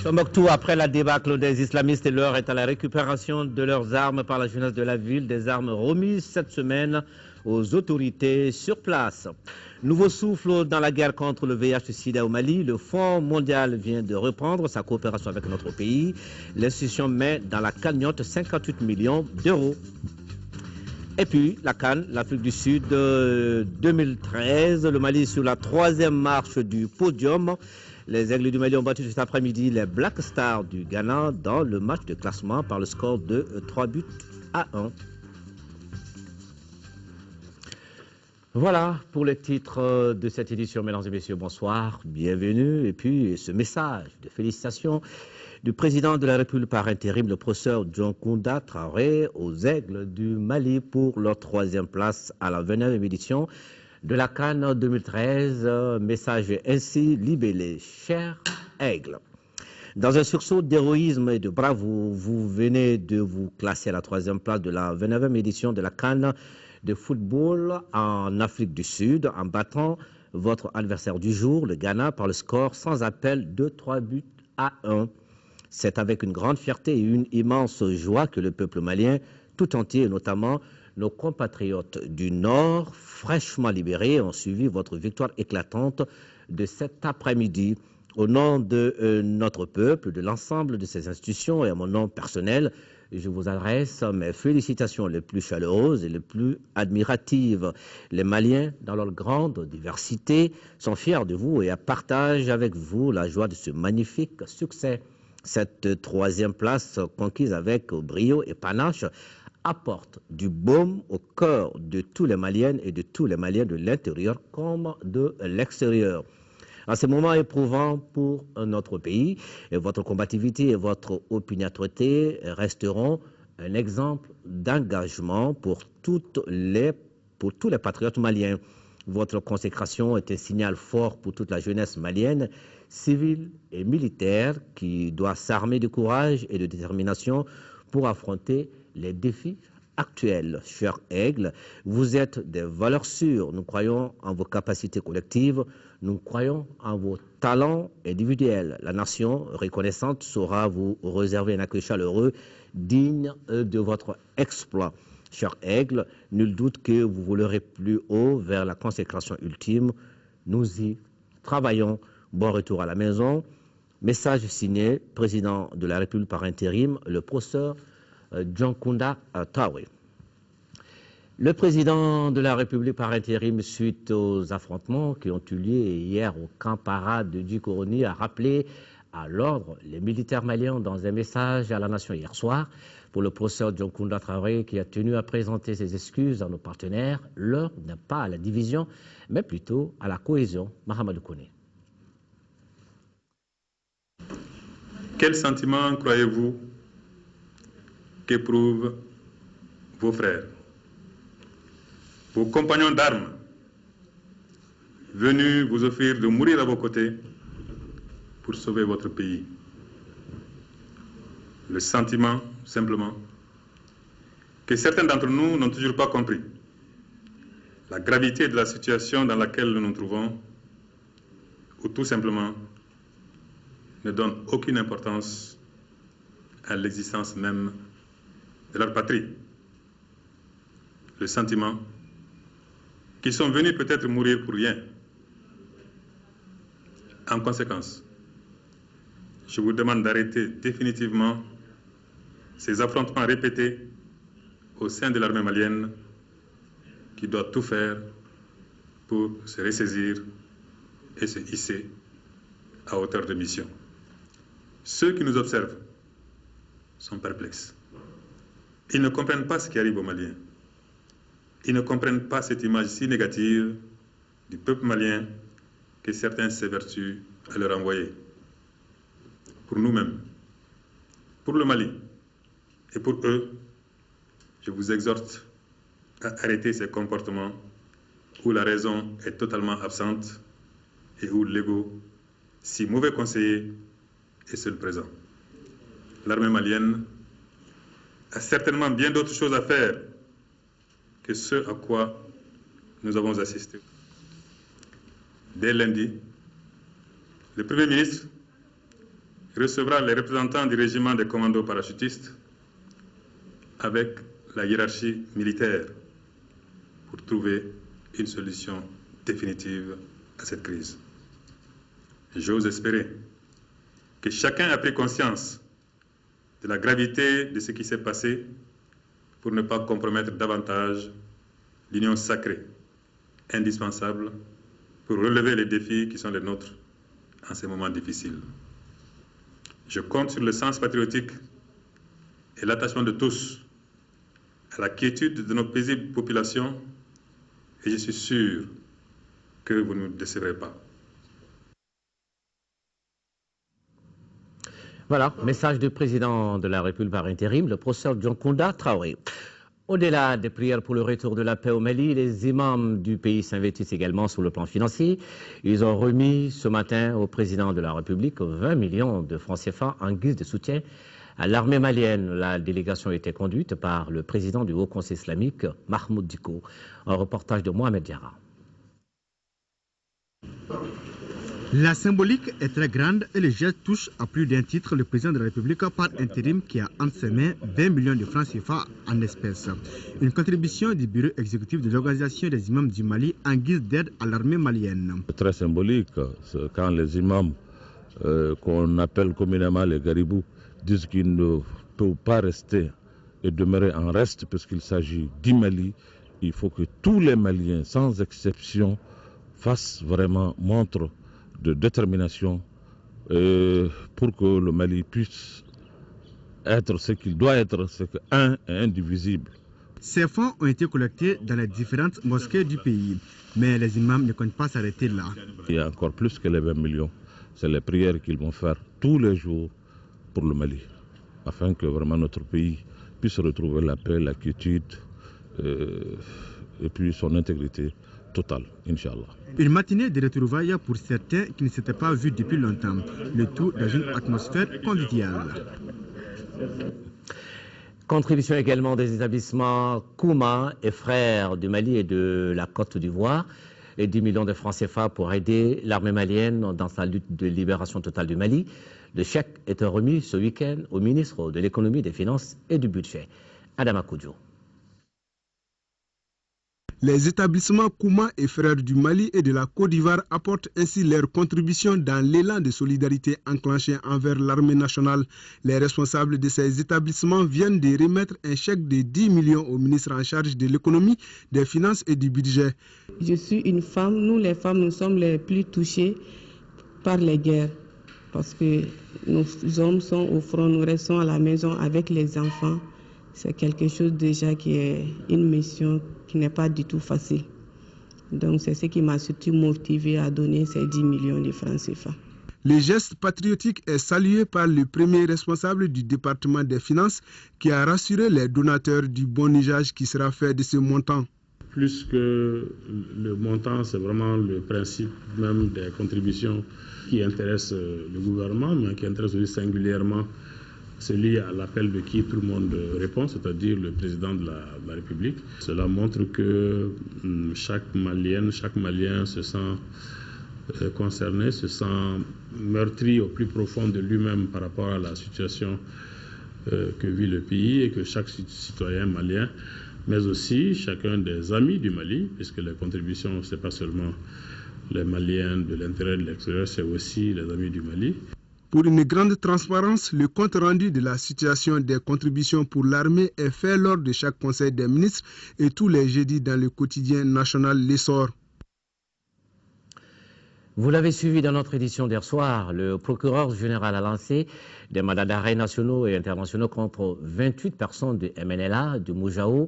Tombouctou, après la débâcle des islamistes, l'heure est à la récupération de leurs armes par la jeunesse de la ville, des armes remises cette semaine aux autorités sur place. Nouveau souffle dans la guerre contre le VIH-Sida au Mali. Le Fonds mondial vient de reprendre sa coopération avec notre pays. L'institution met dans la cagnotte 58 millions d'euros. Et puis, la CAN, l'Afrique du Sud 2013, le Mali sur la troisième marche du podium. Les Aigles du Mali ont battu cet après-midi les Black Stars du Ghana dans le match de classement par le score de 3-1. Voilà pour les titres de cette édition. Mesdames et messieurs, bonsoir, bienvenue. Et puis ce message de félicitations du président de la République par intérim, le professeur John Kounda Traoré, aux Aigles du Mali pour leur troisième place à la 29e édition de la CAN 2013. Message ainsi libellé. Chers Aigles, dans un sursaut d'héroïsme et de bravoure, vous venez de vous classer à la troisième place de la 29e édition de la CAN de football en Afrique du Sud en battant votre adversaire du jour, le Ghana, par le score sans appel de 3-1. C'est avec une grande fierté et une immense joie que le peuple malien tout entier, et notamment nos compatriotes du Nord, fraîchement libérés, ont suivi votre victoire éclatante de cet après-midi. Au nom de notre peuple, de l'ensemble de ces institutions et à mon nom personnel, je vous adresse mes félicitations les plus chaleureuses et les plus admiratives. Les Maliens, dans leur grande diversité, sont fiers de vous et partagent avec vous la joie de ce magnifique succès. Cette troisième place conquise avec brio et panache apporte du baume au cœur de tous les Maliennes et de tous les Maliens de l'intérieur comme de l'extérieur. En ce moment éprouvant pour notre pays, votre combativité et votre opiniâtreté resteront un exemple d'engagement pour tous les patriotes maliens. Votre consécration est un signal fort pour toute la jeunesse malienne, civile et militaire, qui doit s'armer de courage et de détermination pour affronter les défis actuels. Chers Aigles, vous êtes des valeurs sûres. Nous croyons en vos capacités collectives. Nous croyons en vos talents individuels. La nation reconnaissante saura vous réserver un accueil chaleureux digne de votre exploit. Chers Aigles, nul doute que vous volerez plus haut vers la consécration ultime. Nous y travaillons. Bon retour à la maison. Message signé, président de la République par intérim, le professeur John Kounda Traoré. Le président de la République par intérim, suite aux affrontements qui ont eu lieu hier au camp parade du Coroni, a rappelé à l'ordre les militaires maliens dans un message à la nation hier soir. Pour le professeur John Kounda Traoré, qui a tenu à présenter ses excuses à nos partenaires, l'heure n'est pas à la division, mais plutôt à la cohésion. Mahamadou Kone. Quel sentiment croyez-vous qu'éprouvent vos frères, vos compagnons d'armes, venus vous offrir de mourir à vos côtés pour sauver votre pays? Le sentiment, simplement, que certains d'entre nous n'ont toujours pas compris la gravité de la situation dans laquelle nous nous trouvons, ou tout simplement ne donnent aucune importance à l'existence même de leur patrie. Le sentiment qu'ils sont venus peut-être mourir pour rien. En conséquence, je vous demande d'arrêter définitivement ces affrontements répétés au sein de l'armée malienne qui doit tout faire pour se ressaisir et se hisser à hauteur de mission. Ceux qui nous observent sont perplexes. Ils ne comprennent pas ce qui arrive aux Maliens. Ils ne comprennent pas cette image si négative du peuple malien que certains s'évertuent à leur envoyer. Pour nous-mêmes, pour le Mali et pour eux, je vous exhorte à arrêter ces comportements où la raison est totalement absente et où l'ego, si mauvais conseiller, est seul présent. L'armée malienne a certainement bien d'autres choses à faire que ce à quoi nous avons assisté. Dès lundi, le Premier ministre recevra les représentants du régiment des commandos parachutistes avec la hiérarchie militaire pour trouver une solution définitive à cette crise. J'ose espérer que chacun a pris conscience de la gravité de ce qui s'est passé pour ne pas compromettre davantage l'union sacrée, indispensable pour relever les défis qui sont les nôtres en ces moments difficiles. Je compte sur le sens patriotique et l'attachement de tous à la quiétude de nos paisibles populations et je suis sûr que vous ne nous décevrez pas. Voilà, message du président de la République par intérim, le professeur Dioncounda Traoré. Au-delà des prières pour le retour de la paix au Mali, les imams du pays s'investissent également sur le plan financier. Ils ont remis ce matin au président de la République 20 millions de francs CFA en guise de soutien à l'armée malienne. La délégation a été conduite par le président du Haut Conseil islamique, Mahmoud Dicko. Un reportage de Mohamed Diarra. La symbolique est très grande et le geste touche à plus d'un titre le président de la République par intérim qui a entre ses mains 20 millions de francs CFA en espèces. Une contribution du bureau exécutif de l'organisation des imams du Mali en guise d'aide à l'armée malienne. C'est très symbolique quand les imams qu'on appelle communément les garibous disent qu'ils ne peuvent pas rester et demeurer en reste puisqu'il s'agit du Mali. Il faut que tous les Maliens, sans exception, fassent vraiment montre de détermination pour que le Mali puisse être ce qu'il doit être, c'est qu'un est indivisible. Ces fonds ont été collectés dans les différentes mosquées du pays, mais les imams ne comptent pas s'arrêter là. Il y a encore plus que les 20 millions, c'est les prières qu'ils vont faire tous les jours pour le Mali, afin que vraiment notre pays puisse retrouver la paix, la quiétude et puis son intégrité totale, Inch'Allah. Une matinée de retrouvailles pour certains qui ne s'étaient pas vus depuis longtemps, le tout dans une atmosphère conviviale. Contribution également des établissements Kouma et Frères du Mali et de la Côte d'Ivoire et 10 millions de francs CFA pour aider l'armée malienne dans sa lutte de libération totale du Mali. Le chèque est remis ce week-end au ministre de l'Économie, des Finances et du Budget, Adama Koudjo. Les établissements Kouma et Frères du Mali et de la Côte d'Ivoire apportent ainsi leur contribution dans l'élan de solidarité enclenché envers l'armée nationale. Les responsables de ces établissements viennent de remettre un chèque de 10 millions au ministre en charge de l'économie, des finances et du budget. Je suis une femme. Nous, les femmes, nous sommes les plus touchées par les guerres. Parce que nos hommes sont au front, nous restons à la maison avec les enfants. C'est quelque chose déjà qui est une mission qui n'est pas du tout facile. Donc c'est ce qui m'a surtout motivé à donner ces 10 millions de francs CFA. Le geste patriotique est salué par le premier responsable du département des finances qui a rassuré les donateurs du bon usage qui sera fait de ce montant. Plus que le montant, c'est vraiment le principe même des contributions qui intéressent le gouvernement, mais qui intéressent aussi singulièrement celui à l'appel de qui tout le monde répond, c'est-à-dire le président de la République. Cela montre que chaque Malien se sent concerné, se sent meurtri au plus profond de lui-même par rapport à la situation que vit le pays et que chaque citoyen malien, mais aussi chacun des amis du Mali, puisque les contributions, ce n'est pas seulement les Maliens de l'intérieur et de l'extérieur, c'est aussi les amis du Mali. Pour une grande transparence, le compte rendu de la situation des contributions pour l'armée est fait lors de chaque conseil des ministres et tous les jeudis dans le quotidien national L'Essor. Vous l'avez suivi dans notre édition d'hier soir, le procureur général a lancé des mandats d'arrêt nationaux et internationaux contre 28 personnes du MNLA, du Moujao,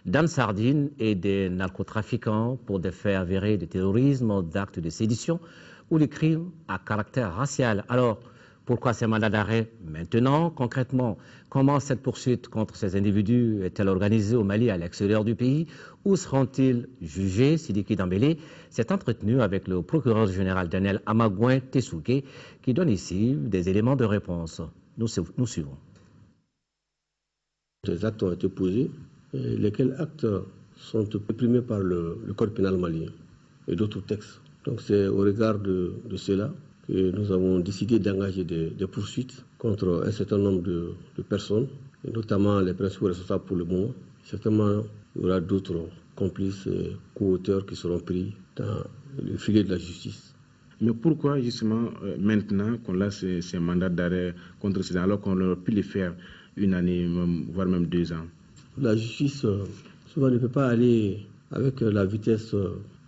d'Ansardine et des narcotrafiquants pour des faits avérés de terrorisme, d'actes de sédition ou de crimes à caractère racial. Alors, pourquoi ces mandats d'arrêt maintenant? Concrètement, comment cette poursuite contre ces individus est-elle organisée au Mali, à l'extérieur du pays? Où seront-ils jugés? Sidiki Dambélé s'est entretenu avec le procureur général Daniel Amagouin Tessouké, qui donne ici des éléments de réponse. Nous suivons. Des actes ont été posés, lesquels actes sont réprimés par le Code pénal malien et d'autres textes. Donc c'est au regard de cela que nous avons décidé d'engager des poursuites contre un certain nombre de personnes, et notamment les principaux responsables pour le moment. Certainement, il y aura d'autres complices et co-auteurs qui seront pris dans le filet de la justice. Mais pourquoi justement maintenant qu'on a ces mandats d'arrêt contre ces gens alors qu'on aurait pu les faire une année, voire même 2 ans? La justice souvent ne peut pas aller avec la vitesse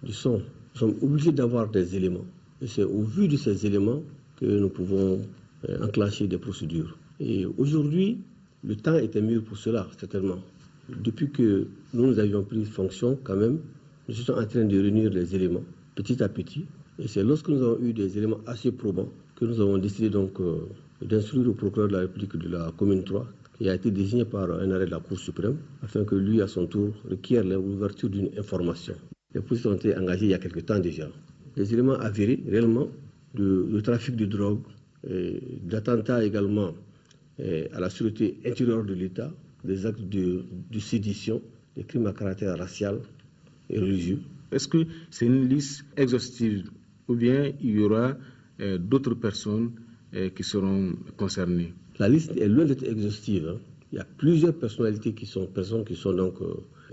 du son. Nous sommes obligés d'avoir des éléments. Et c'est au vu de ces éléments que nous pouvons enclencher des procédures. Et aujourd'hui, le temps était mieux pour cela, certainement. Depuis que nous avions pris fonction, quand même, nous sommes en train de réunir les éléments, petit à petit. Et c'est lorsque nous avons eu des éléments assez probants que nous avons décidé donc d'instruire au procureur de la République de la commune 3, qui a été désigné par un arrêt de la Cour suprême, afin que lui, à son tour, requiert l'ouverture d'une information. Les policiers ont été engagés il y a quelque temps déjà. Les éléments avérés, réellement, de trafic de drogue, d'attentats également à la sûreté intérieure de l'État, des actes de sédition, des crimes à caractère racial et religieux. Est-ce que c'est une liste exhaustive ou bien il y aura d'autres personnes qui seront concernées? La liste est loin d'être exhaustive. Hein. Il y a plusieurs personnalités personnes qui sont donc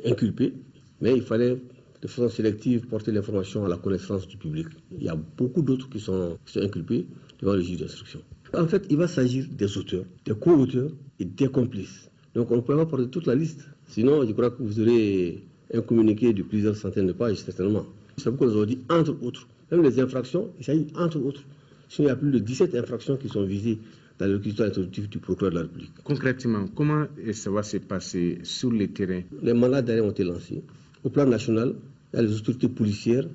inculpées, mais il fallait de façon sélective porter l'information à la connaissance du public. Il y a beaucoup d'autres qui sont inculpés devant le juge d'instruction. En fait, il va s'agir des auteurs, des co-auteurs et des complices. Donc on ne peut pas porter toute la liste. Sinon, je crois que vous aurez un communiqué de plusieurs centaines de pages, certainement. C'est pourquoi nous avons dit entre autres. Même les infractions, il s'agit entre autres. Sinon, il y a plus de 17 infractions qui sont visées dans le réquisitoire introductif du procureur de la République. Concrètement, comment ça va se passer sur le terrain? Les mandats d'arrêt ont été lancés. Au plan national, il y a les autorités policières,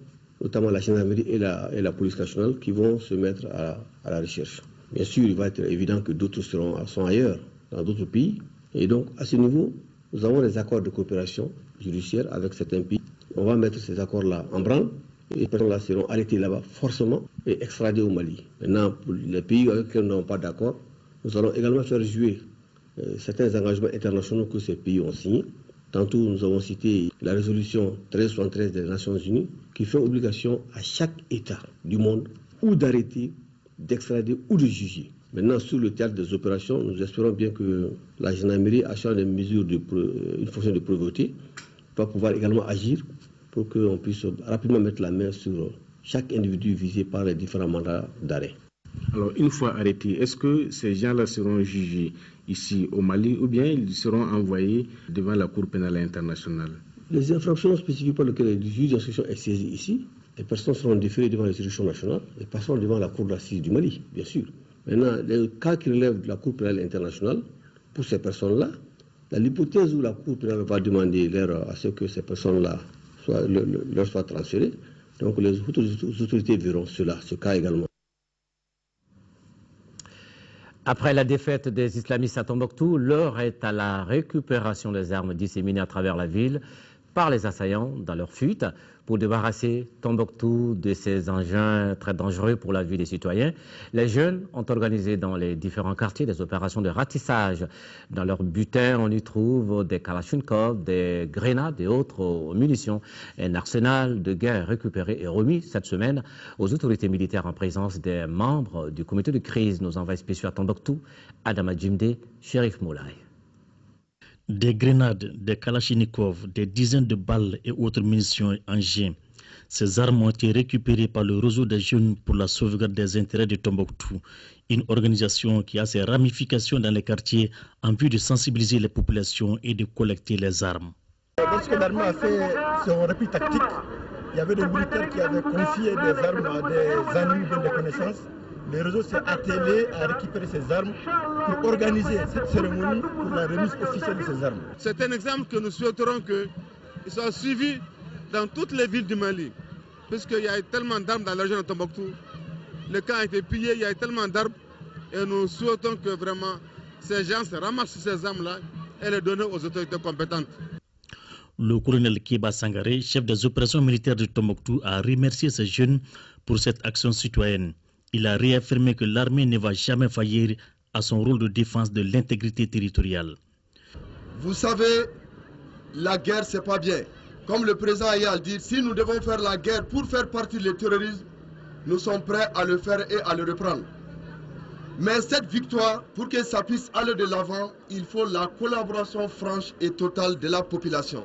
notamment la gendarmerie et la police nationale, qui vont se mettre à la recherche. Bien sûr, il va être évident que d'autres sont ailleurs, dans d'autres pays. Et donc, à ce niveau, nous avons des accords de coopération judiciaire avec certains pays. On va mettre ces accords-là en branle. Et les personnes-là seront arrêtées là-bas, forcément, et extradées au Mali. Maintenant, pour les pays avec lesquels nous n'avons pas d'accord, nous allons également faire jouer certains engagements internationaux que ces pays ont signés. Tantôt, nous avons cité la résolution 1373 des Nations Unies, qui fait obligation à chaque État du monde ou d'arrêter, d'extrader ou de juger. Maintenant, sur le théâtre des opérations, nous espérons bien que la gendarmerie, achète des mesures une fonction de prévôté, va pouvoir également agir pour qu'on puisse rapidement mettre la main sur chaque individu visé par les différents mandats d'arrêt. Alors, une fois arrêtés, est-ce que ces gens-là seront jugés ici au Mali ou bien ils seront envoyés devant la Cour pénale internationale? Les infractions spécifiques par lesquelles le juge d'instruction est saisi ici, les personnes seront déférées devant les juridictions nationales et passeront devant la Cour d'assises du Mali, bien sûr. Maintenant, les cas qui relèvent de la Cour pénale internationale, pour ces personnes-là, l'hypothèse où la Cour pénale va demander à ce que ces personnes-là leur soient transférées, donc les autorités verront ce cas également. Après la défaite des islamistes à Tombouctou, l'heure est à la récupération des armes disséminées à travers la ville par les assaillants dans leur fuite. Pour débarrasser Tombouctou de ces engins très dangereux pour la vie des citoyens, les jeunes ont organisé dans les différents quartiers des opérations de ratissage. Dans leur butin, on y trouve des kalachnikovs, des grenades et autres munitions. Un arsenal de guerre récupéré et remis cette semaine aux autorités militaires en présence des membres du comité de crise. Nos envoyés spéciaux à Tombouctou, Adama Djimde, Shérif Moulay. Des grenades, des kalachnikovs, des dizaines de balles et autres munitions et engins. Ces armes ont été récupérées par le réseau des jeunes pour la sauvegarde des intérêts de Tombouctou, une organisation qui a ses ramifications dans les quartiers en vue de sensibiliser les populations et de collecter les armes. Lorsque l'armée a fait son repli tactique, il y avait des militaires qui avaient confié des armes à des amis ou des connaissances. Le réseau s'est attelé à récupérer ces armes pour organiser cette cérémonie pour la remise officielle de ces armes. C'est un exemple que nous souhaiterons qu'il soit suivi dans toutes les villes du Mali, puisqu'il y a tellement d'armes dans la région de Tombouctou. Le camp a été pillé, il y a tellement d'armes, et nous souhaitons que vraiment ces gens se ramassent ces armes-là et les donnent aux autorités compétentes. Le colonel Kéba Sangaré, chef des opérations militaires de Tombouctou, a remercié ces jeunes pour cette action citoyenne. Il a réaffirmé que l'armée ne va jamais faillir à son rôle de défense de l'intégrité territoriale. Vous savez, la guerre, c'est pas bien. Comme le président Aya le dit, si nous devons faire la guerre pour faire partie du terrorisme, nous sommes prêts à le faire et à le reprendre. Mais cette victoire, pour que ça puisse aller de l'avant, il faut la collaboration franche et totale de la population.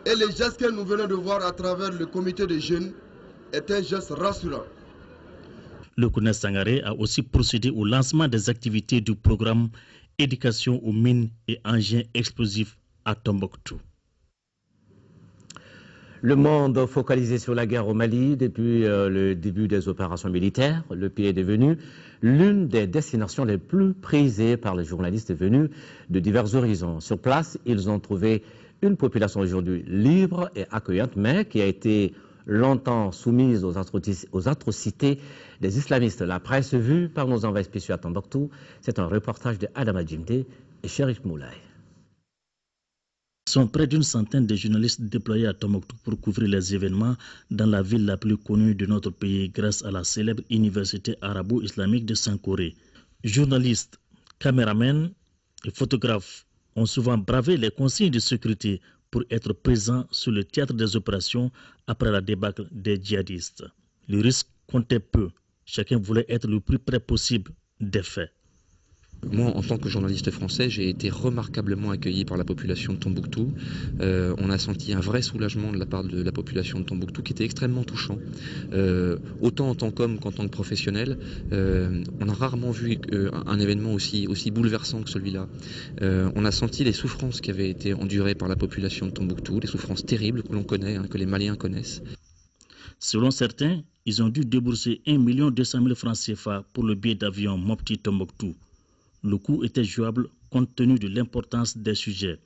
Et le geste que nous venons de voir à travers le comité des jeunes est un geste rassurant. Le colonel Sangaré a aussi procédé au lancement des activités du programme Éducation aux mines et engins explosifs à Tombouctou. Le monde focalisé sur la guerre au Mali depuis le début des opérations militaires. Le pays est devenu l'une des destinations les plus prisées par les journalistes venus de divers horizons. Sur place, ils ont trouvé une population aujourd'hui libre et accueillante, mais qui a été longtemps soumise aux atrocités des islamistes. La presse vue par nos envoyés spéciaux à Tombouctou, c'est un reportage de Adama Djimde et Chérif Moulay. Sont près d'une centaine de journalistes déployés à Tombouctou pour couvrir les événements dans la ville la plus connue de notre pays grâce à la célèbre université arabo-islamique de Sankoré. Journalistes, caméramens et photographes ont souvent bravé les consignes de sécurité pour être présents sur le théâtre des opérations après la débâcle des djihadistes. Le risque comptait peu. Chacun voulait être le plus près possible des faits. Moi, en tant que journaliste français, j'ai été remarquablement accueilli par la population de Tombouctou. On a senti un vrai soulagement de la part de la population de Tombouctou qui était extrêmement touchant. Autant en tant qu'homme qu'en tant que professionnel, on a rarement vu un événement aussi bouleversant que celui-là. On a senti les souffrances qui avaient été endurées par la population de Tombouctou, des souffrances terribles que l'on connaît, que les Maliens connaissent. Selon certains, ils ont dû débourser 1 200 000 francs CFA pour le billet d'avion Mopti-Tombouctou. Le coût était jouable compte tenu de l'importance des sujets.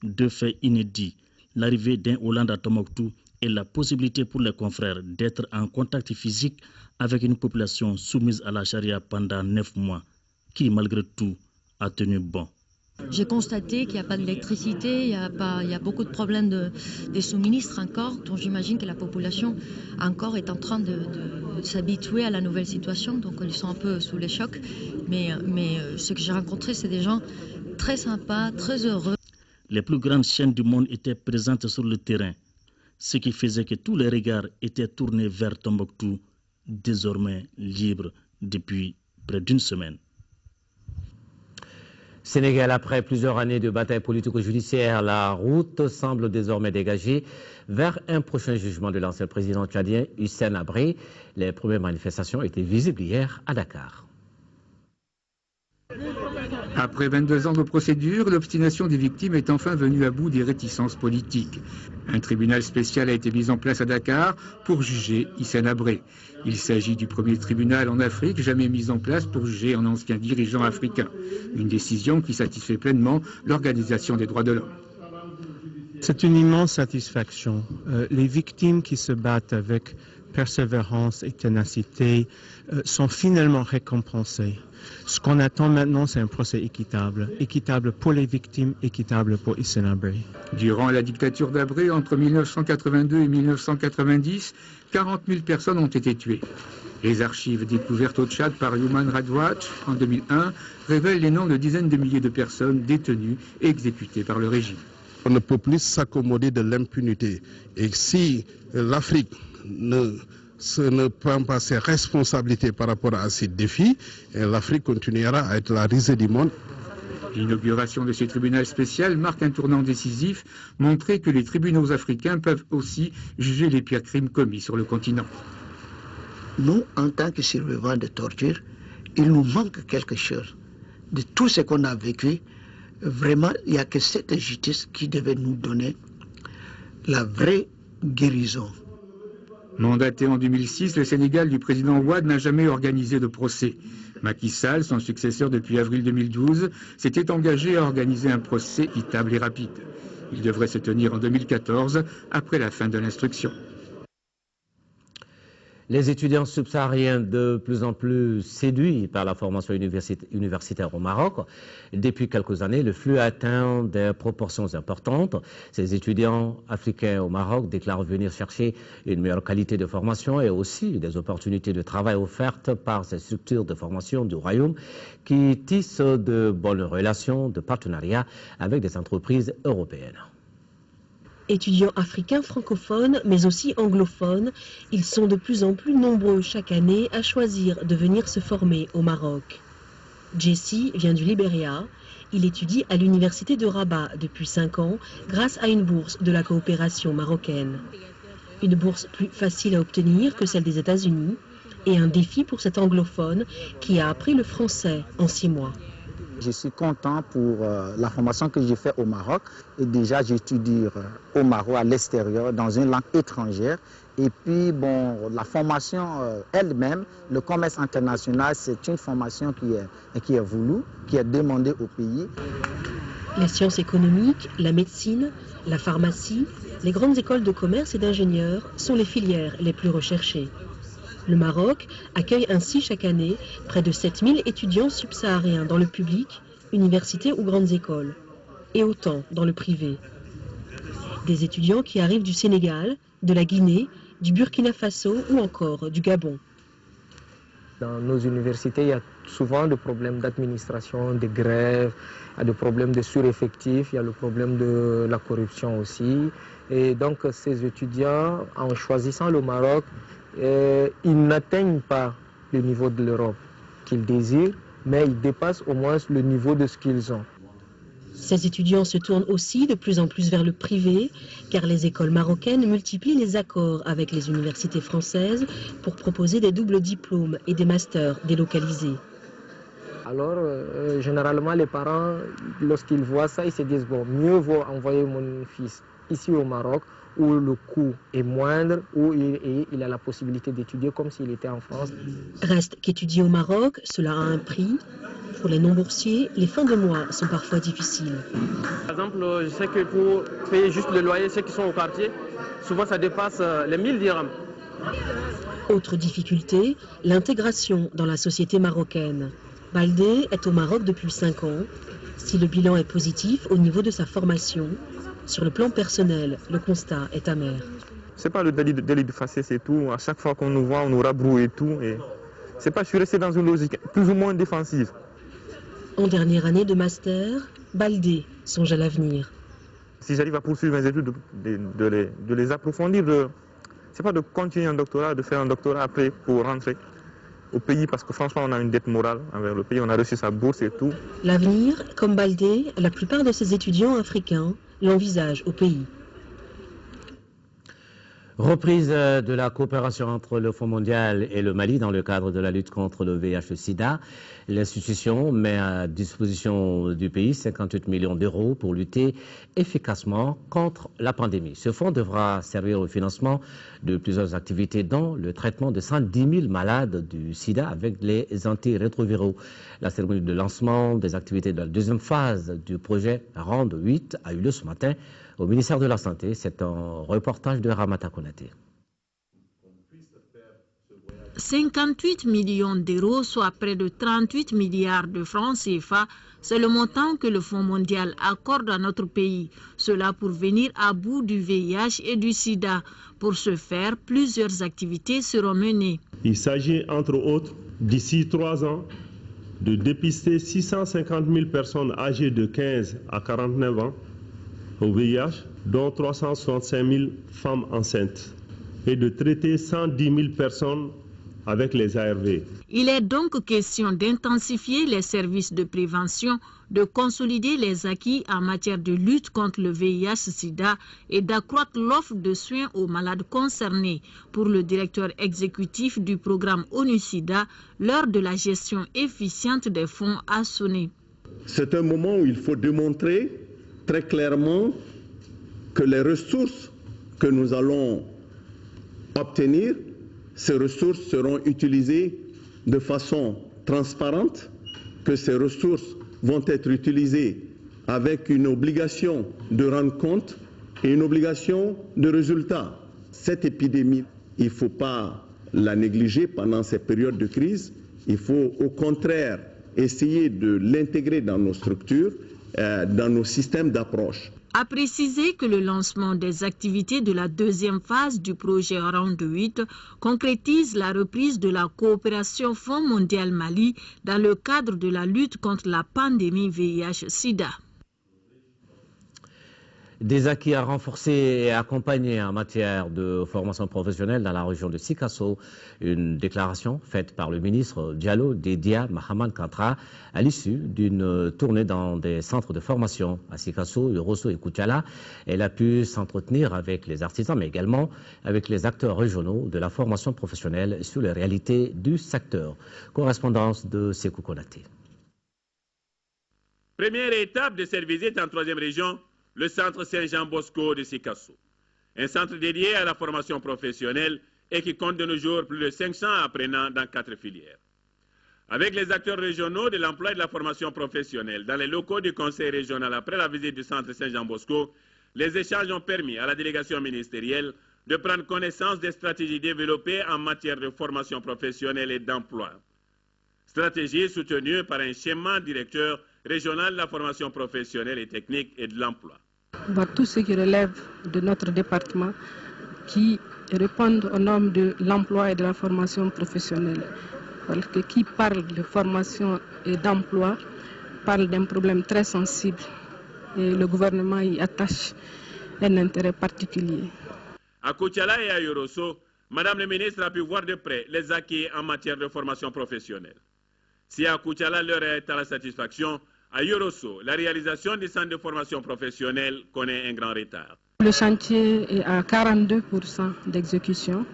Deux faits inédits, l'arrivée d'un Hollandais à Tombouctou et la possibilité pour les confrères d'être en contact physique avec une population soumise à la charia pendant 9 mois, qui malgré tout a tenu bon. J'ai constaté qu'il n'y a pas d'électricité, il y a beaucoup de problèmes de suministres encore, donc j'imagine que la population encore est en train de s'habituer à la nouvelle situation, donc ils sont un peu sous les chocs. Mais ce que j'ai rencontré, c'est des gens très sympas, très heureux. Les plus grandes chaînes du monde étaient présentes sur le terrain, ce qui faisait que tous les regards étaient tournés vers Tombouctou, désormais libre depuis près d'une semaine. Sénégal, après plusieurs années de bataille politico-judiciaire, la route semble désormais dégagée vers un prochain jugement de l'ancien président tchadien Hissène Habré. Les premières manifestations étaient visibles hier à Dakar. Après 22 ans de procédure, l'obstination des victimes est enfin venue à bout des réticences politiques. Un tribunal spécial a été mis en place à Dakar pour juger Hissène Habré. Il s'agit du premier tribunal en Afrique jamais mis en place pour juger un ancien dirigeant africain. Une décision qui satisfait pleinement l'Organisation des droits de l'homme. C'est une immense satisfaction. Les victimes qui se battent avec persévérance et ténacité sont finalement récompensées. Ce qu'on attend maintenant, c'est un procès équitable. Équitable pour les victimes, équitable pour Hissène Habré. Durant la dictature d'Habré, entre 1982 et 1990, 40 000 personnes ont été tuées. Les archives découvertes au Tchad par Human Rights Watch en 2001 révèlent les noms de dizaines de milliers de personnes détenues et exécutées par le régime. On ne peut plus s'accommoder de l'impunité. Et si l'Afrique ne prend pas ses responsabilités par rapport à ces défis, l'Afrique continuera à être la risée du monde. L'inauguration de ce tribunal spécial marque un tournant décisif, montrer que les tribunaux africains peuvent aussi juger les pires crimes commis sur le continent. Nous, en tant que survivants de torture, il nous manque quelque chose. De tout ce qu'on a vécu, vraiment, il n'y a que cette justice qui devait nous donner la vraie guérison. Mandaté en 2006, le Sénégal du président Wade n'a jamais organisé de procès. Macky Sall, son successeur depuis avril 2012, s'était engagé à organiser un procès équitable et rapide. Il devrait se tenir en 2014, après la fin de l'instruction. Les étudiants subsahariens de plus en plus séduits par la formation universitaire au Maroc. Depuis quelques années, le flux atteint des proportions importantes. Ces étudiants africains au Maroc déclarent venir chercher une meilleure qualité de formation et aussi des opportunités de travail offertes par ces structures de formation du Royaume qui tissent de bonnes relations de partenariat avec des entreprises européennes. Étudiants africains francophones, mais aussi anglophones, ils sont de plus en plus nombreux chaque année à choisir de venir se former au Maroc. Jesse vient du Libéria. Il étudie à l'université de Rabat depuis 5 ans grâce à une bourse de la coopération marocaine. Une bourse plus facile à obtenir que celle des États-Unis et un défi pour cet anglophone qui a appris le français en 6 mois. Je suis content pour la formation que j'ai faite au Maroc. Et déjà, j'étudie au Maroc, à l'extérieur, dans une langue étrangère. Et puis, bon, la formation elle-même, le commerce international, c'est une formation qui est voulue, qui est demandée au pays. Les sciences économiques, la médecine, la pharmacie, les grandes écoles de commerce et d'ingénieurs sont les filières les plus recherchées. Le Maroc accueille ainsi chaque année près de 7000 étudiants subsahariens dans le public, universités ou grandes écoles, et autant dans le privé. Des étudiants qui arrivent du Sénégal, de la Guinée, du Burkina Faso ou encore du Gabon. Dans nos universités, il y a souvent des problèmes d'administration, de grève, il y a des problèmes de sureffectifs, il y a le problème de la corruption aussi. Et donc ces étudiants, en choisissant le Maroc, ils n'atteignent pas le niveau de l'Europe qu'ils désirent, mais ils dépassent au moins le niveau de ce qu'ils ont. Ces étudiants se tournent aussi de plus en plus vers le privé, car les écoles marocaines multiplient les accords avec les universités françaises pour proposer des doubles diplômes et des masters délocalisés. Alors, généralement, les parents, lorsqu'ils voient ça, ils se disent, bon, mieux vaut envoyer mon fils ici au Maroc, où le coût est moindre, où il a la possibilité d'étudier comme s'il était en France. Reste qu'étudier au Maroc, cela a un prix. Pour les non-boursiers, les fins de mois sont parfois difficiles. Par exemple, je sais que pour payer juste le loyer, ceux qui sont au quartier, souvent ça dépasse les 1000 dirhams. Autre difficulté, l'intégration dans la société marocaine. Baldé est au Maroc depuis 5 ans. Si le bilan est positif au niveau de sa formation, sur le plan personnel, le constat est amer. C'est pas le délit de faciès et tout. À chaque fois qu'on nous voit, on nous rabroue et tout. Et c'est pas, je suis resté dans une logique plus ou moins défensive. En dernière année de master, Baldé songe à l'avenir. Si j'arrive à poursuivre mes études, de les approfondir, c'est pas de continuer un doctorat, de faire un doctorat après pour rentrer au pays, parce que franchement on a une dette morale envers le pays, on a reçu sa bourse et tout. L'avenir, comme Baldé, la plupart de ces étudiants africains l'envisagent au pays. Reprise de la coopération entre le Fonds mondial et le Mali dans le cadre de la lutte contre le VIH-Sida. L'institution met à disposition du pays 58 millions d'euros pour lutter efficacement contre la pandémie. Ce fonds devra servir au financement de plusieurs activités, dont le traitement de 110 000 malades du sida avec les antirétroviraux. La cérémonie de lancement des activités de la deuxième phase du projet RAND 8 a eu lieu ce matin au ministère de la Santé. C'est un reportage de Ramata Konaté. 58 millions d'euros, soit près de 38 milliards de francs CFA, c'est le montant que le Fonds mondial accorde à notre pays. Cela pour venir à bout du VIH et du sida. Pour ce faire, plusieurs activités seront menées. Il s'agit entre autres, d'ici 3 ans, de dépister 650 000 personnes âgées de 15 à 49 ans au VIH, dont 365 000 femmes enceintes, et de traiter 110 000 personnes avec les ARV. Il est donc question d'intensifier les services de prévention, de consolider les acquis en matière de lutte contre le VIH-Sida et d'accroître l'offre de soins aux malades concernés. Pour le directeur exécutif du programme ONU-SIDA, l'heure de la gestion efficiente des fonds a sonné. C'est un moment où il faut démontrer très clairement que les ressources que nous allons obtenir, ces ressources seront utilisées de façon transparente, que ces ressources vont être utilisées avec une obligation de rendre compte et une obligation de résultat. Cette épidémie, il ne faut pas la négliger pendant ces périodes de crise. Il faut au contraire essayer de l'intégrer dans nos structures, dans nos systèmes d'approche. A précisé que le lancement des activités de la deuxième phase du projet RAND 8 concrétise la reprise de la coopération Fonds mondial Mali dans le cadre de la lutte contre la pandémie VIH-Sida. Des acquis à renforcer et à accompagner en matière de formation professionnelle dans la région de Sikasso. Une déclaration faite par le ministre Diallo Dédia Mahaman Kantra à l'issue d'une tournée dans des centres de formation à Sikasso, Yorosso et Koutiala. Elle a pu s'entretenir avec les artisans, mais également avec les acteurs régionaux de la formation professionnelle sur les réalités du secteur. Correspondance de Sekou Konaté. Première étape de cette visite en 3e région, le centre Saint-Jean-Bosco de Sikasso. Un centre dédié à la formation professionnelle et qui compte de nos jours plus de 500 apprenants dans 4 filières. Avec les acteurs régionaux de l'emploi et de la formation professionnelle dans les locaux du conseil régional après la visite du centre Saint-Jean-Bosco, les échanges ont permis à la délégation ministérielle de prendre connaissance des stratégies développées en matière de formation professionnelle et d'emploi. Stratégie soutenue par un schéma directeur régional de la formation professionnelle et technique et de l'emploi. Tout ce qui relève de notre département qui répondent aux normes de l'emploi et de la formation professionnelle. Parce que qui parle de formation et d'emploi parle d'un problème très sensible et le gouvernement y attache un intérêt particulier. À Koutiala et à Yorosso, Madame le ministre a pu voir de près les acquis en matière de formation professionnelle. Si à Koutiala l'heure est à la satisfaction, à Yorosso, la réalisation du centre de formation professionnelle connaît un grand retard. Le chantier est à 42% d'exécution,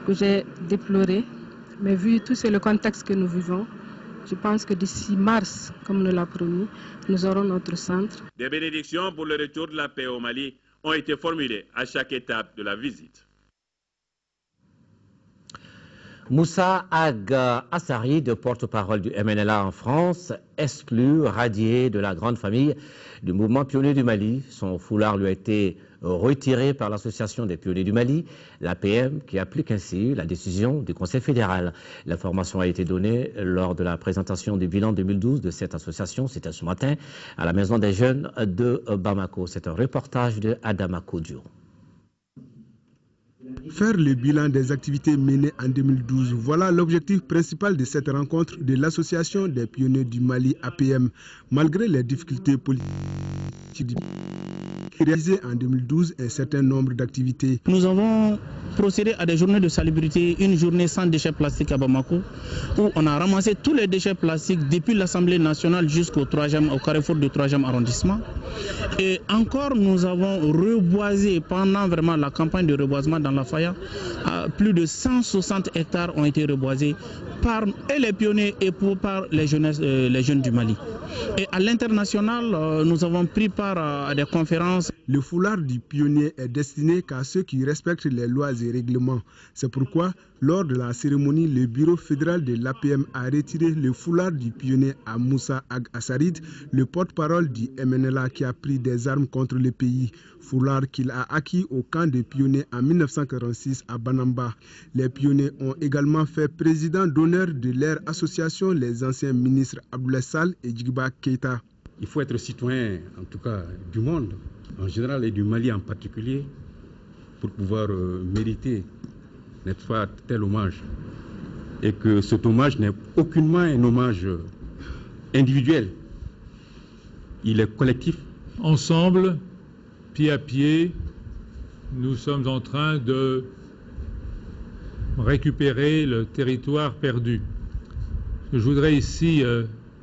que j'ai déploré, mais vu tout le contexte que nous vivons, je pense que d'ici mars, comme nous l'a promis, nous aurons notre centre. Des bénédictions pour le retour de la paix au Mali ont été formulées à chaque étape de la visite. Moussa Ag Assari, de porte-parole du MNLA en France, exclu, radié de la grande famille du mouvement pionnier du Mali. Son foulard lui a été retiré par l'Association des pionniers du Mali, l'APM, qui applique ainsi la décision du Conseil fédéral. L'information a été donnée lors de la présentation du bilan 2012 de cette association. C'était ce matin à la Maison des Jeunes de Bamako. C'est un reportage de Adama Kodio. Faire le bilan des activités menées en 2012, voilà l'objectif principal de cette rencontre de l'Association des pionniers du Mali APM. Malgré les difficultés politiques réalisées en 2012 un certain nombre d'activités. Nous avons procédé à des journées de salubrité, une journée sans déchets plastiques à Bamako, où on a ramassé tous les déchets plastiques depuis l'Assemblée nationale jusqu'au carrefour du 3e arrondissement. Et encore, nous avons reboisé pendant vraiment la campagne de reboisement dans la Faya. Plus de 160 hectares ont été reboisés par les pionniers et par les jeunes du Mali. Et à l'international, nous avons pris part à des conférences. Le foulard du pionnier est destiné qu'à ceux qui respectent les lois et règlements. C'est pourquoi, lors de la cérémonie, le bureau fédéral de l'APM a retiré le foulard du pionnier à Moussa Ag Assarid, le porte-parole du MNLA qui a pris des armes contre le pays. Foulard qu'il a acquis au camp des pionniers en 1946 à Banamba. Les pionniers ont également fait président d'honneur de leur association les anciens ministres Abdoulaye Sall et Djiba Keïta. Il faut être citoyen, en tout cas du monde en général et du Mali en particulier, pour pouvoir mériter, n'est-ce pas, tel hommage. Et que cet hommage n'est aucunement un hommage individuel. Il est collectif. Ensemble, pied à pied, nous sommes en train de récupérer le territoire perdu. Ce que je voudrais ici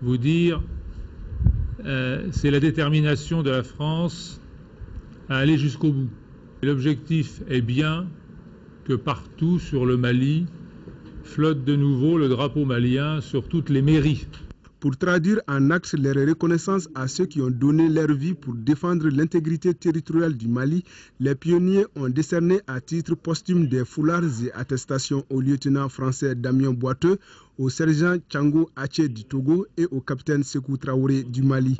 vous dire, c'est la détermination de la France à aller jusqu'au bout. L'objectif est bien que partout sur le Mali flotte de nouveau le drapeau malien sur toutes les mairies. Pour traduire en actes leur reconnaissance à ceux qui ont donné leur vie pour défendre l'intégrité territoriale du Mali, les pionniers ont décerné à titre posthume des foulards et attestations au lieutenant français Damien Boiteux, au sergent Tchango Haché du Togo et au capitaine Sékou Traoré du Mali.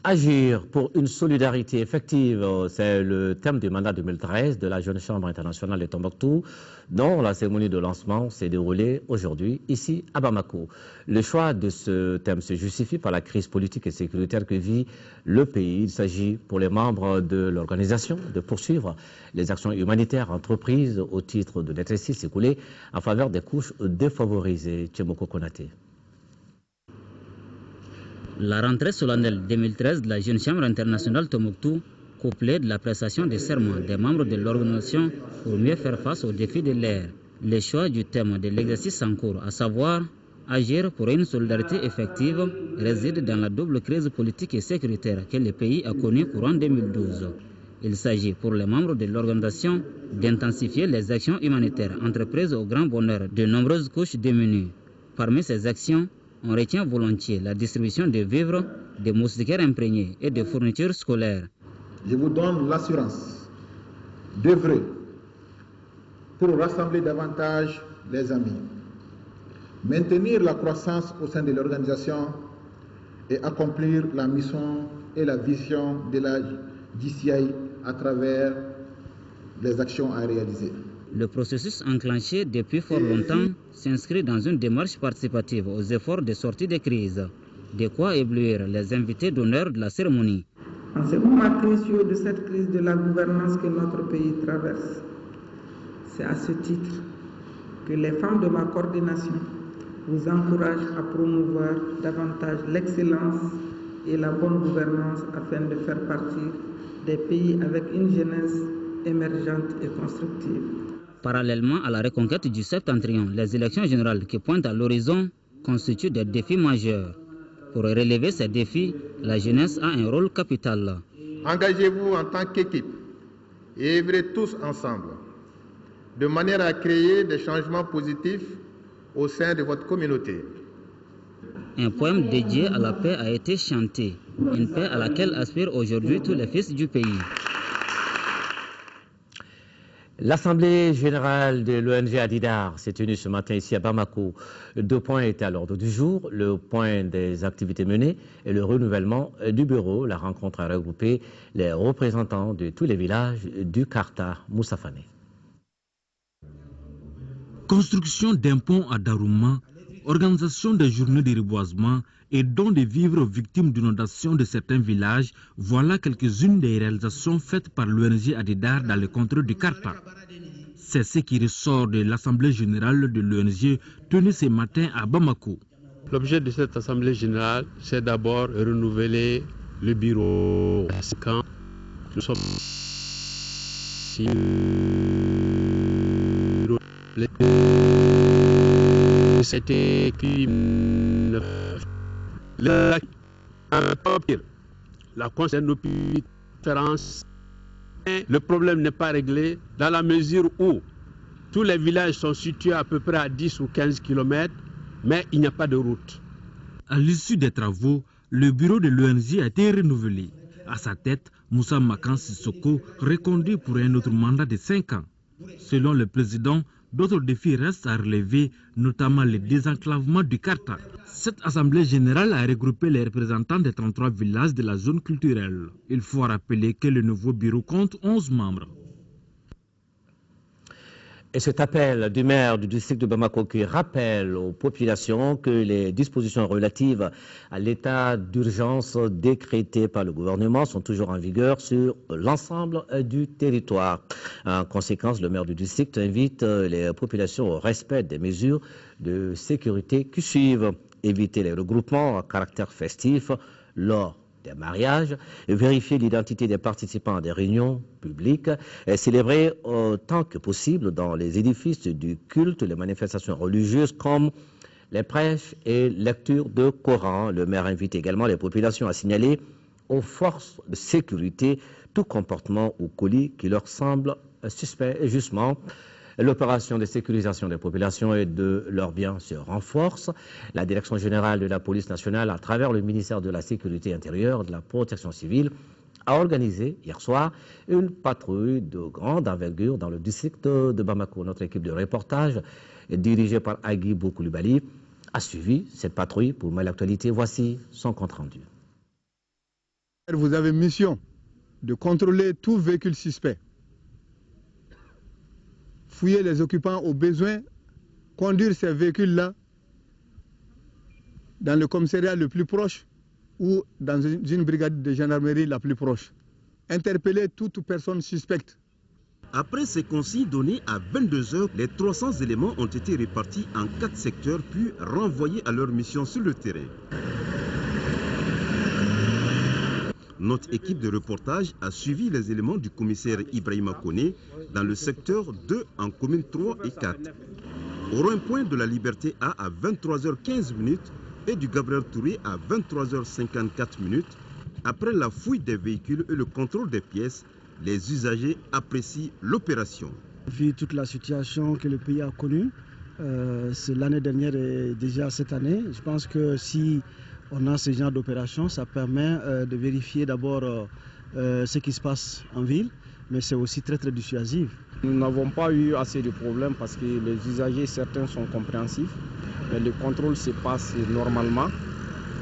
Agir pour une solidarité effective, c'est le thème du mandat 2013 de la Jeune Chambre internationale de Tombouctou, dont la cérémonie de lancement s'est déroulée aujourd'hui ici à Bamako. Le choix de ce thème se justifie par la crise politique et sécuritaire que vit le pays. Il s'agit pour les membres de l'organisation de poursuivre les actions humanitaires entreprises au titre de l'exercice écoulé en faveur des couches défavorisées. Tchemoko Konaté. La rentrée solennelle 2013 de la Jeune Chambre internationale Tombouctou, couplée de la prestation des serments des membres de l'organisation pour mieux faire face aux défis de l'ère. Le choix du thème de l'exercice en cours, à savoir agir pour une solidarité effective, réside dans la double crise politique et sécuritaire que le pays a connue courant 2012. Il s'agit pour les membres de l'organisation d'intensifier les actions humanitaires entreprises au grand bonheur de nombreuses couches démunies. Parmi ces actions, on retient volontiers la distribution de vivres, de moustiquaires imprégnés et de fournitures scolaires. Je vous donne l'assurance d'œuvrer pour rassembler davantage les amis, maintenir la croissance au sein de l'organisation et accomplir la mission et la vision de la JCI à travers les actions à réaliser. Le processus enclenché depuis fort longtemps s'inscrit dans une démarche participative aux efforts de sortie de crise. De quoi éblouir les invités d'honneur de la cérémonie. En ce moment crucial de cette crise de la gouvernance que notre pays traverse, c'est à ce titre que les femmes de ma coordination vous encouragent à promouvoir davantage l'excellence et la bonne gouvernance afin de faire partie des pays avec une jeunesse émergente et constructive. Parallèlement à la reconquête du septentrion, les élections générales qui pointent à l'horizon constituent des défis majeurs. Pour relever ces défis, la jeunesse a un rôle capital. Engagez-vous en tant qu'équipe et œuvrez tous ensemble, de manière à créer des changements positifs au sein de votre communauté. Un poème dédié à la paix a été chanté, une paix à laquelle aspirent aujourd'hui tous les fils du pays. L'Assemblée générale de l'ONG Adidar s'est tenue ce matin ici à Bamako. 2 points étaient à l'ordre du jour, le point des activités menées et le renouvellement du bureau. La rencontre a regroupé les représentants de tous les villages du Karta. Moussa Fane. Construction d'un pont à Darouma, organisation des journées de reboisement et don de vivres aux victimes d'inondations de certains villages, voilà quelques-unes des réalisations faites par l'ONG Adidar dans le contrôle du Karta. C'est ce qui ressort de l'Assemblée générale de l'ONG tenue ce matin à Bamako. L'objet de cette Assemblée générale, c'est d'abord renouveler le bureau. Quand nous sommes c'était écrit la concerne nos différences. Le problème n'est pas réglé dans la mesure où tous les villages sont situés à peu près à 10 ou 15 km, mais il n'y a pas de route. À l'issue des travaux, le bureau de l'ONG a été renouvelé. À sa tête, Moussa Makan Sissoko, reconduit pour un autre mandat de 5 ans. Selon le président, d'autres défis restent à relever, notamment le désenclavement du Karta. Cette assemblée générale a regroupé les représentants des 33 villages de la zone culturelle. Il faut rappeler que le nouveau bureau compte 11 membres. Et cet appel du maire du district de Bamako qui rappelle aux populations que les dispositions relatives à l'état d'urgence décrété par le gouvernement sont toujours en vigueur sur l'ensemble du territoire. En conséquence, le maire du district invite les populations au respect des mesures de sécurité qui suivent. Éviter les regroupements à caractère festif lors des mariages, vérifier l'identité des participants à des réunions publiques, et célébrer autant que possible dans les édifices du culte les manifestations religieuses comme les prêches et lecture de Coran. Le maire invite également les populations à signaler aux forces de sécurité tout comportement ou colis qui leur semble suspect. Et justement, l'opération de sécurisation des populations et de leurs biens se renforce. La Direction générale de la police nationale, à travers le ministère de la Sécurité intérieure et de la Protection civile, a organisé hier soir une patrouille de grande envergure dans le district de Bamako. Notre équipe de reportage, dirigée par Agui Boukoulibali, a suivi cette patrouille pour l'actualité. Voici son compte rendu. Vous avez mission de contrôler tout véhicule suspect, fouiller les occupants au besoin, conduire ces véhicules-là dans le commissariat le plus proche ou dans une brigade de gendarmerie la plus proche. Interpeller toute personne suspecte. Après ces consignes données à 22 h, les 300 éléments ont été répartis en 4 secteurs puis renvoyés à leur mission sur le terrain. Notre équipe de reportage a suivi les éléments du commissaire Ibrahima Koné dans le secteur 2 en commune 3 et 4. Au rond-point de la Liberté A à 23h15 et du Gabriel Touré à 23h54. Après la fouille des véhicules et le contrôle des pièces, les usagers apprécient l'opération. Vu toute la situation que le pays a connue, l'année dernière et déjà cette année, je pense que si on a ce genre d'opération, ça permet de vérifier d'abord ce qui se passe en ville, mais c'est aussi très très dissuasif. Nous n'avons pas eu assez de problèmes parce que les usagers, certains sont compréhensifs, mais le contrôle se passe normalement.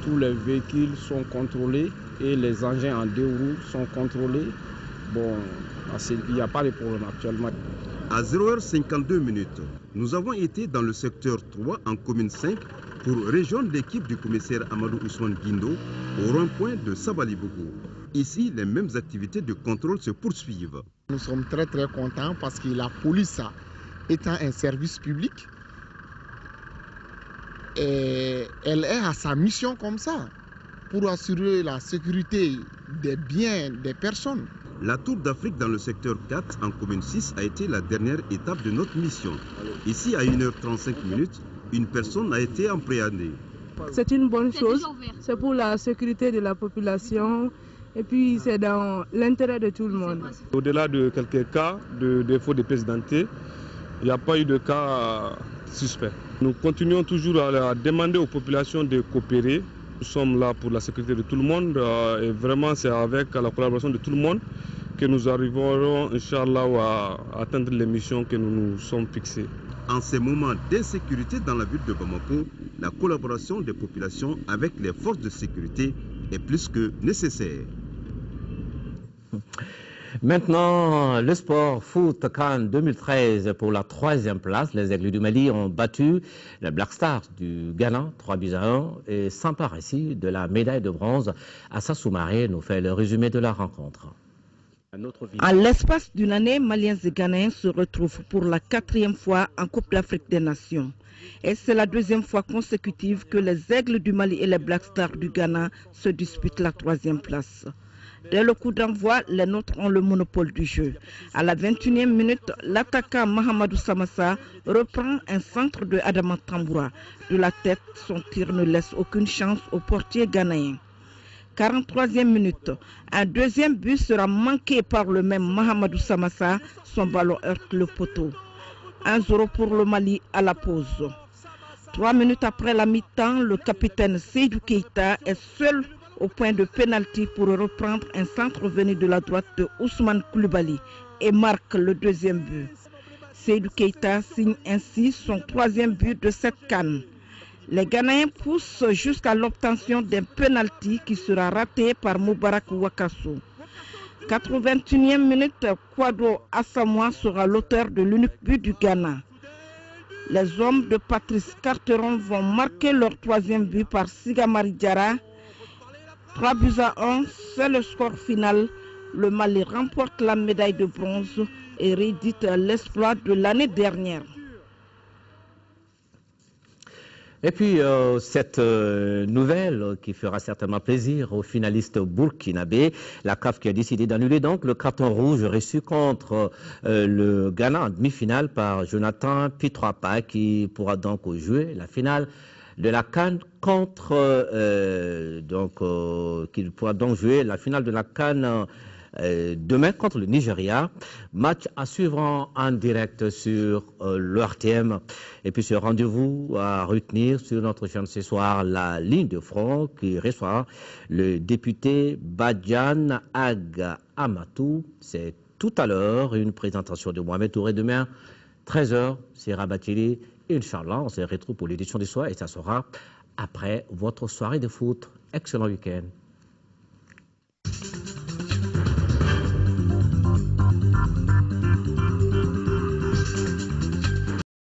Tous les véhicules sont contrôlés et les engins en 2 roues sont contrôlés. Bon, il n'y a pas de problème actuellement. À 0h52, nous avons été dans le secteur 3 en commune 5 pour rejoindre l'équipe du commissaire Amadou Ousmane Guindo au rond-point de Sabalibougou. Ici, les mêmes activités de contrôle se poursuivent. Nous sommes très très contents parce que la police, étant un service public, elle est à sa mission comme ça, pour assurer la sécurité des biens des personnes. La Tour d'Afrique dans le secteur 4 en commune 6 a été la dernière étape de notre mission. Ici, à 1h35, une personne a été appréhendée. C'est une bonne chose, c'est pour la sécurité de la population et puis c'est dans l'intérêt de tout le monde. Au-delà de quelques cas de défaut de pièces d'identité, il n'y a pas eu de cas suspects. Nous continuons toujours à demander aux populations de coopérer. Nous sommes là pour la sécurité de tout le monde et vraiment c'est avec la collaboration de tout le monde que nous arriverons, Inch'Allah, à atteindre les missions que nous nous sommes fixées. En ces moments d'insécurité dans la ville de Bamako, la collaboration des populations avec les forces de sécurité est plus que nécessaire. Maintenant, le sport foot CAN 2013 pour la 3e place. Les Aigles du Mali ont battu les Black Stars du Ghana 3-1 et s'emparent ici de la médaille de bronze. Assasou Maré nous fait le résumé de la rencontre. À l'espace d'une année, Maliens et Ghanéens se retrouvent pour la 4e fois en Coupe d'Afrique des Nations. Et c'est la 2e fois consécutive que les Aigles du Mali et les Black Stars du Ghana se disputent la 3e place. Dès le coup d'envoi, les nôtres ont le monopole du jeu. À la 21e minute, l'attaquant Mahamadou Samassa reprend un centre de Adama Tamboura. De la tête, son tir ne laisse aucune chance au portier ghanéen. 43e minute, un 2e but sera manqué par le même Mahamadou Samassa. Son ballon heurte le poteau. 1-0 pour le Mali à la pause. 3 minutes après la mi-temps, le capitaine Seydou Keita est seul au point de pénalty pour reprendre un centre venu de la droite de Ousmane Koulibaly et marque le 2e but. Seydou Keita signe ainsi son 3e but de cette CAN. Les Ghanéens poussent jusqu'à l'obtention d'un pénalty qui sera raté par Moubarak Wakasso. 81e minute, Kwadwo Asamoah sera l'auteur de l'unique but du Ghana. Les hommes de Patrice Carteron vont marquer leur 3e but par Sigamari Diarra. 3-1, c'est le score final. Le Mali remporte la médaille de bronze et réédite l'exploit de l'année dernière. Et puis, cette nouvelle qui fera certainement plaisir aux finalistes burkinabés, la CAF qui a décidé d'annuler donc le carton rouge reçu contre le Ghana en demi-finale par Jonathan Pitroapa qui pourra donc jouer la finale de la CAN contre, qu'il pourra donc jouer la finale de la CAN demain contre le Nigeria. Match à suivre en direct sur l'ORTM. Et puis ce rendez-vous à retenir sur notre chaîne ce soir, la ligne de front qui reçoit le député Badian Aga Amatou. C'est tout à l'heure une présentation de Mohamed Touré demain, 13h, c'est Rabatili. Inch'Allah, on se retrouve pour l'édition du soir et ça sera après votre soirée de foot. Excellent week-end.